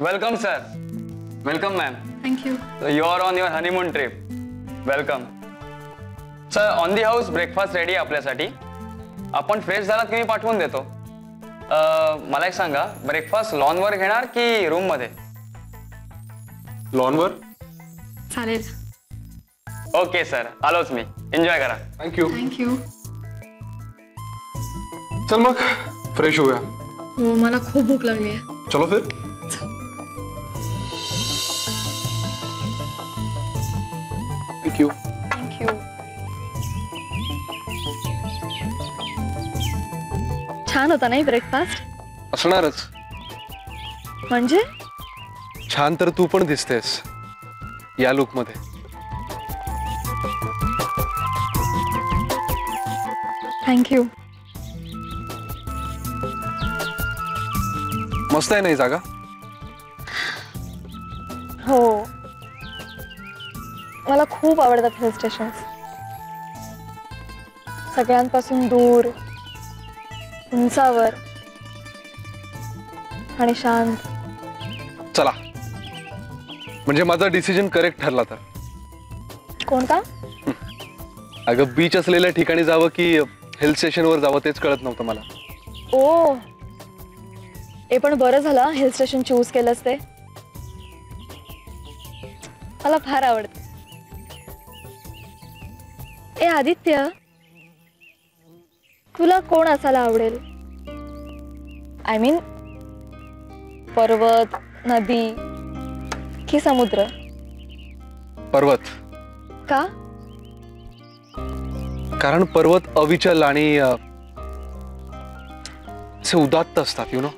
Welcome, sir. Welcome, ma'am. Thank you. So you are on your honeymoon trip. Welcome. Sir, on the house breakfast ready आपल्यासाठी. आपण fresh झालात की मी पाठवून देतो. मला एक सांगा, ब्रेकफास्ट लॉन वर घेणार की रूम मध्ये? लॉन वर. चालेल. ओके सर, आलोच मी. एन्जॉय करा. थँक्यू. थँक्यू. चल मग फ्रेश होऊया. हो, मला खूप भूक लागली आहे. चलो फिर. थँक्यू. थँक्यू. छान होता नाही ब्रेकफास्ट? असणारच. म्हणजे छान तर तू पण दिसतेस या लुक मध्ये. थँक्यू. मस्त आहे नाही जागा? हो, मला खूप आवडतात हिल स्टेशन. सगळ्यांपासून दूर, उंचावर आणि शांत. चला, म्हणजे माझा डिसिजन करेक्ट ठरला तर. कोणता? अगं बीच असलेल्या ठिकाणी जावं की हिल स्टेशनवर जावं तेच कळत नव्हतं मला. ओ, हे पण बरं झालं हिल स्टेशन चूज केलंस ते. मला फार आवडतं. ए आदित्य, तुला कोण असायला आवडेल? आय मीन पर्वत, नदी की समुद्र? पर्वत. का? कारण पर्वत अविचल आणि असे उदात्त असतात, यु नो.